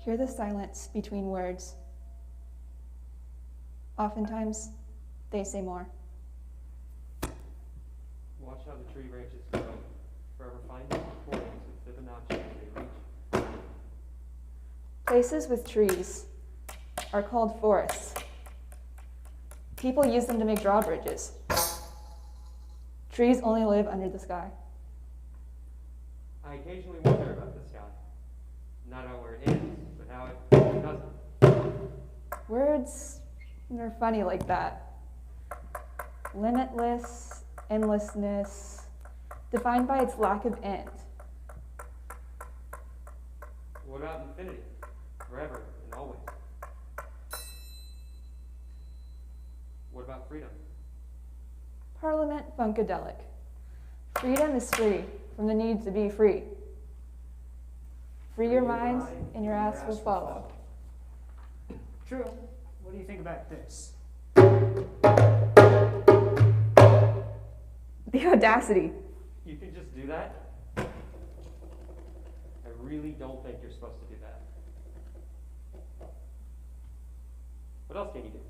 Hear the silence between words. Oftentimes, they say more. Watch how the tree branches grow, forever finding points with Fibonacci as they reach. Places with trees are called forests. People use them to make drawbridges. Trees only live under the sky. I occasionally wonder about the sky. Not about where it is, but how it doesn't. Words are funny like that. Limitless, endlessness, defined by its lack of end. What about infinity? Forever and always. What about freedom? Parliament Funkadelic. Freedom is free from the need to be free. Free your mind and your ass will follow. True. What do you think about this? The audacity. You can just do that? I really don't think you're supposed to do that. What else can you do?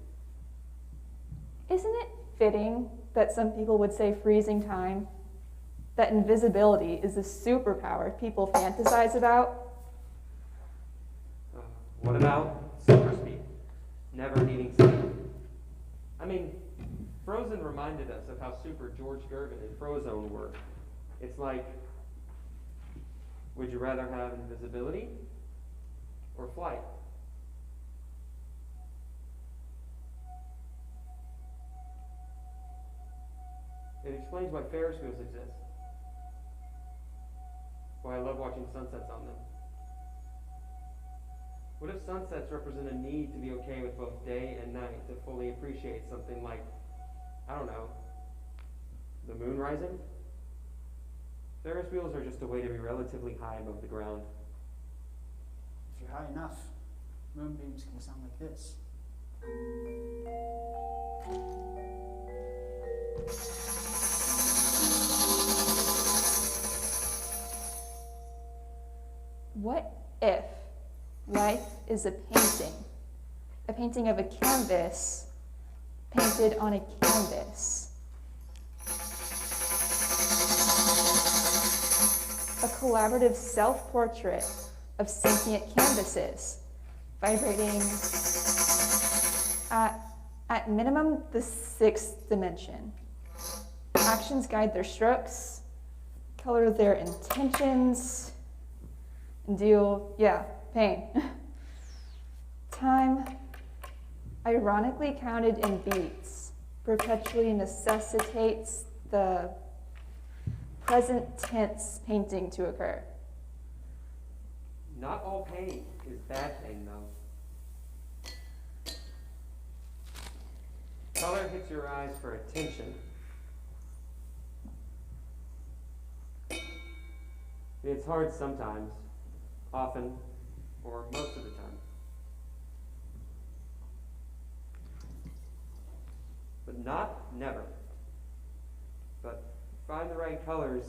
Isn't it fitting that some people would say freezing time? That invisibility is a superpower people fantasize about? What about super speed? Never needing sleep. I mean, Frozen reminded us of how super George Gervin and Frozone were. It's like, would you rather have invisibility or flight? It explains why Ferris wheels exist. Why I love watching sunsets on them. What if sunsets represent a need to be okay with both day and night, to fully appreciate something like, I don't know, the moon rising? Ferris wheels are just a way to be relatively high above the ground. If you're high enough, moonbeams can sound like this. What if life is a painting of a canvas painted on a canvas? A collaborative self-portrait of sentient canvases, vibrating at minimum the 6th dimension. Actions guide their strokes, color their intentions, and deal, pain. Time, ironically counted in beats, perpetually necessitates the present tense painting to occur. Not all pain is bad pain, though. Color hits your eyes for attention. It's hard sometimes, often, or most of the time. But not never. But find the right colors,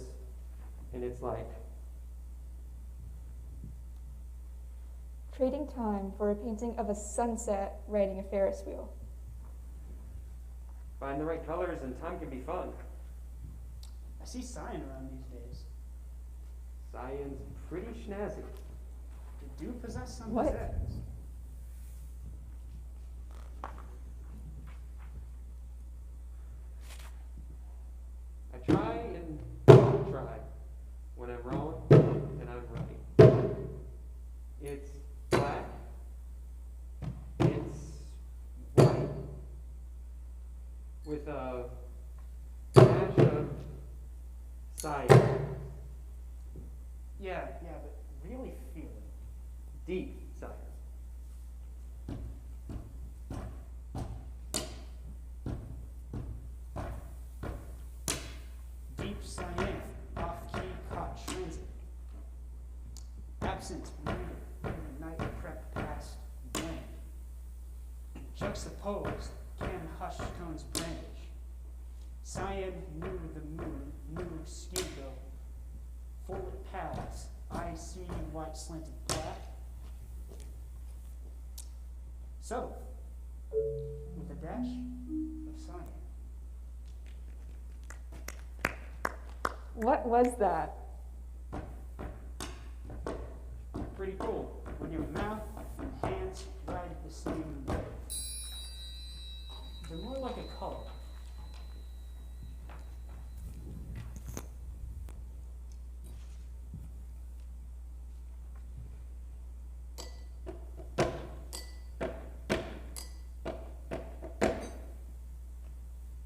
and it's like Trading time for a painting of a sunset riding a Ferris wheel. find the right colors, and time can be fun. I see cyan around these days. Cyan's pretty snazzy. They do possess some What? pizzazz. I try and try when I'm wrong and I'm right. It's black. It's white. With a dash of cyan. Yeah, but really feel it. Deep cyan. Deep cyan, off-key caught transit. Absent meter in the night prep past blank. Juxtaposed, can hush tones brandish. Cyan knew the moon, knew skingo. Forward paths, I see white slanted black. Subtle, with a dash of cyan. What was that? Pretty cool when your mouth and hands ride the same wave. They're more like a color.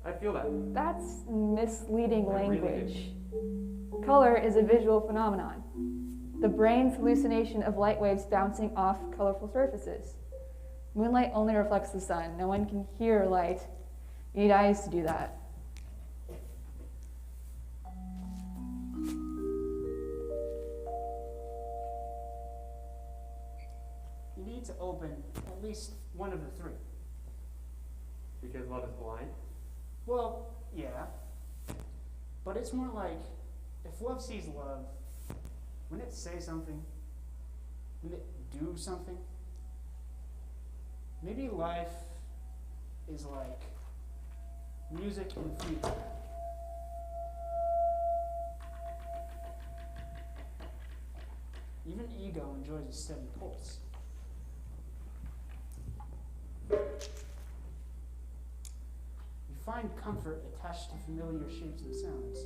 I feel that. That's misleading I really do. language. Color is a visual phenomenon. The brain's hallucination of light waves bouncing off colorful surfaces. Moonlight only reflects the sun. No one can hear light. You need eyes to do that. You need to open at least one of the three. Because love is blind. Well, yeah. But it's more like, if love sees love, wouldn't it say something? Wouldn't it do something? Maybe life is like music and free time. Even ego enjoys a steady pulse. You find comfort attached to familiar shapes and sounds.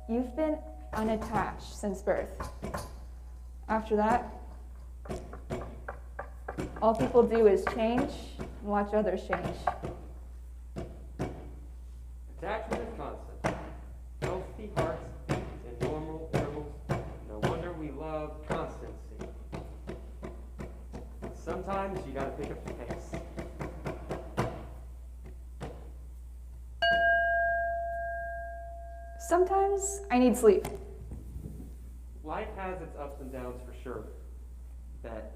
You've been unattached since birth. After that, all people do is change and watch others change. Attachment is constant. Healthy hearts and normal intervals. No wonder we love constancy. Sometimes you gotta pick up the pace. Sometimes I need sleep. Life has its ups and downs for sure. That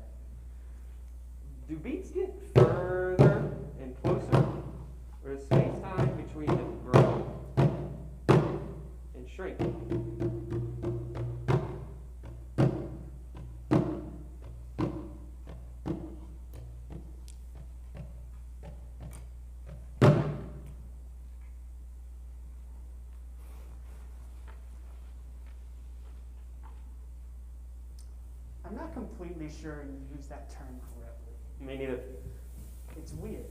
do beats get further and closer, or is space-time between them grow and shrink? I'm not completely sure you use that term correctly. Me neither. It's weird.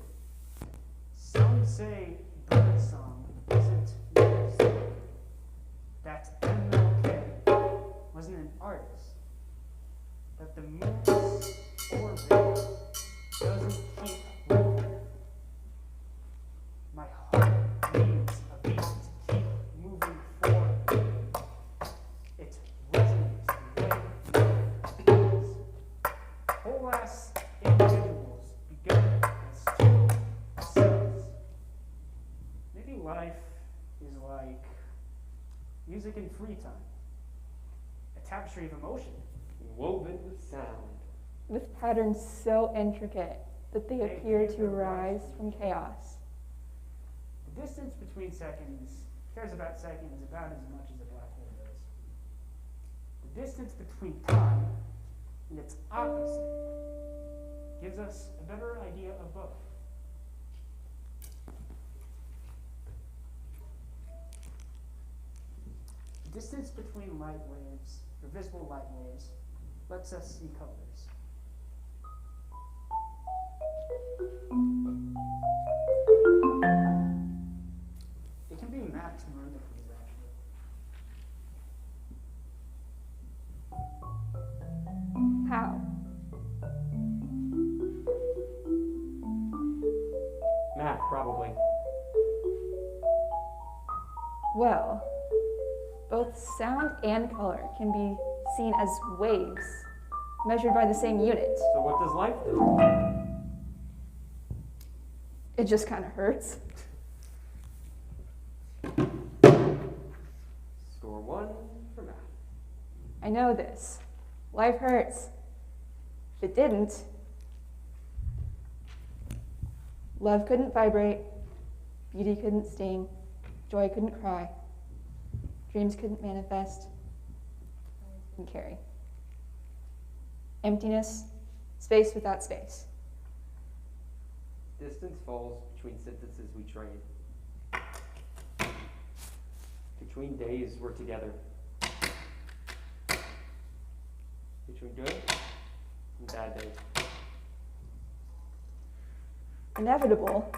Some say birdsong isn't music. That MLK wasn't an artist. That the moon's orbit doesn't keep moving. My heart needs a beat to keep moving forward. It resonates the way it is. Whole ass individuals begun as two cells. Maybe life is like music in free time, a tapestry of emotion. Woven with sound. With patterns so intricate that they appear to arise from chaos. The distance between seconds cares about seconds about as much as a black hole does. The distance between time and its opposite gives us a better idea of both. The distance between light waves, or visible light waves, lets us see colors. It can be mathematically, actually. How? Math, probably. Well, both sound and color can be seen as waves, measured by the same unit. So what does life do? It just kind of hurts. Score 1 for math. I know this. Life hurts. If it didn't, love couldn't vibrate, beauty couldn't sting, Joy couldn't cry. Dreams couldn't manifest. Couldn't carry. Emptiness, space without space. Distance falls between sentences we trade. Between days we're together. Between good and bad days. Inevitable,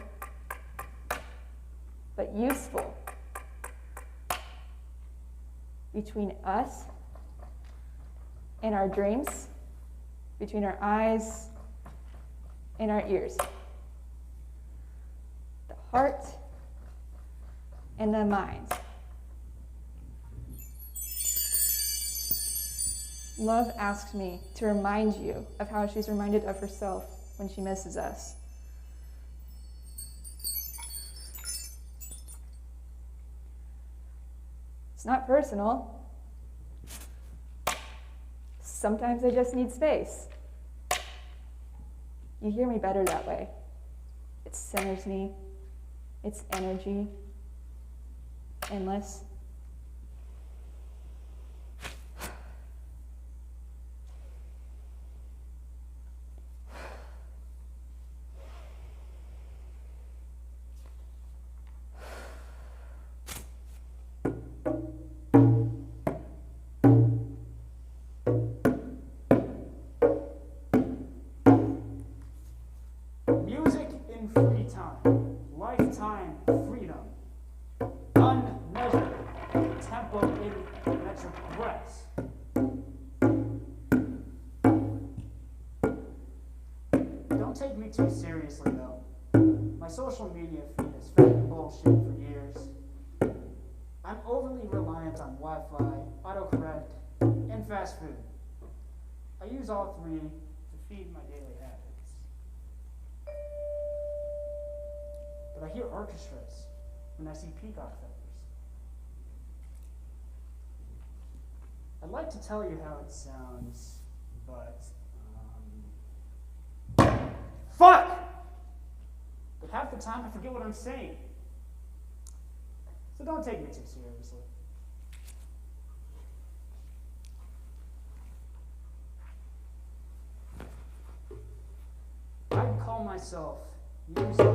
but useful. Between us and our dreams, between our eyes and our ears. The heart and the mind. Love asks me to remind you of how she's reminded of herself when she misses us. It's not personal. Sometimes I just need space. You hear me better that way. It centers me. It's energy. Endless. Music in free time, lifetime freedom, unmeasured tempo in metric breaths. Don't take me too seriously though. My social media feed has fed bullshit for years. I'm overly reliant on Wi-Fi, autocorrect, and fast food. I use all three to feed my daily habits. But I hear orchestras when I see peacock feathers. I'd like to tell you how it sounds, but fuck! But half the time I forget what I'm saying. So don't take me too seriously. I'd call myself music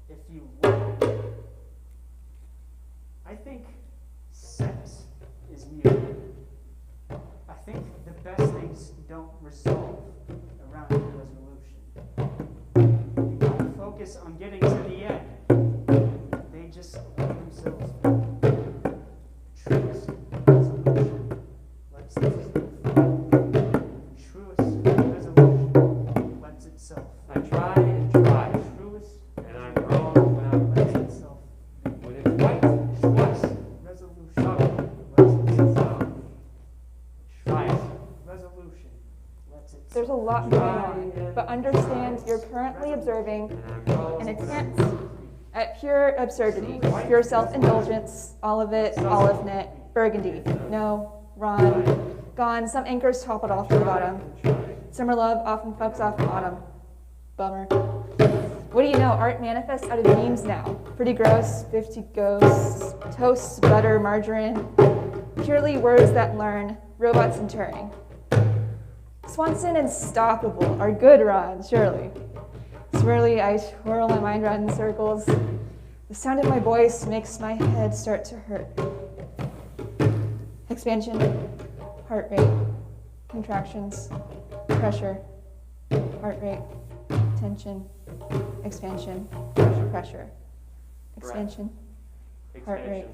if you would. I think sex is music. I think the best things don't resolve around the resolution. You gotta focus on getting to the end. They just let themselves be. Truest resolution lets itself be. Truest resolution lets itself I try and try, Truest and I'm wrong when I'm lets right. itself When it's white, it's what? resolution lets itself Try it. resolution lets itself There's a lot going on, but understand you're currently observing And I'm wrong an when attempt at pure absurdity, pure self-indulgence, all of it, olive knit, burgundy, no, Ron, gone, some anchors toppled off to the bottom. Summer love often fucks off in autumn. Bummer. What do you know? Art manifests out of memes now. Pretty gross, 50 ghosts, toasts, butter, margarine. Purely words that learn, robots in Turing. Swanson and Stoppable are good, Ron, surely. Swirly, I twirl my mind around in circles. The sound of my voice makes my head start to hurt. Expansion, heart rate, contractions, pressure, heart rate, tension, expansion, pressure, expansion, heart rate,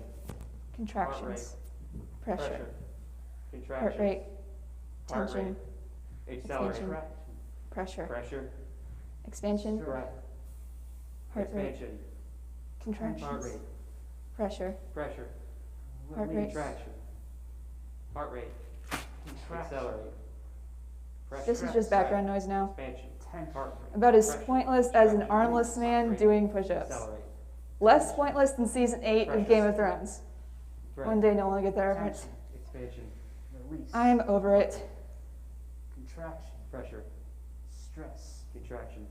contractions, pressure, heart rate, tension, accelerate, expansion, pressure, pressure, expansion, breath, heart rate, expansion, heart contractions, rate, pressure, pressure, heart rate. contraction, heart rate, accelerate, pressure, This is just background noise now. expansion, heart rate, About as pressure, pointless as an armless man doing push-ups. accelerate, Less pointless than season 8 of Game of Thrones. breath, One day no one will get that reference. expansion, release, I am over it. contraction, pressure, stress, contraction,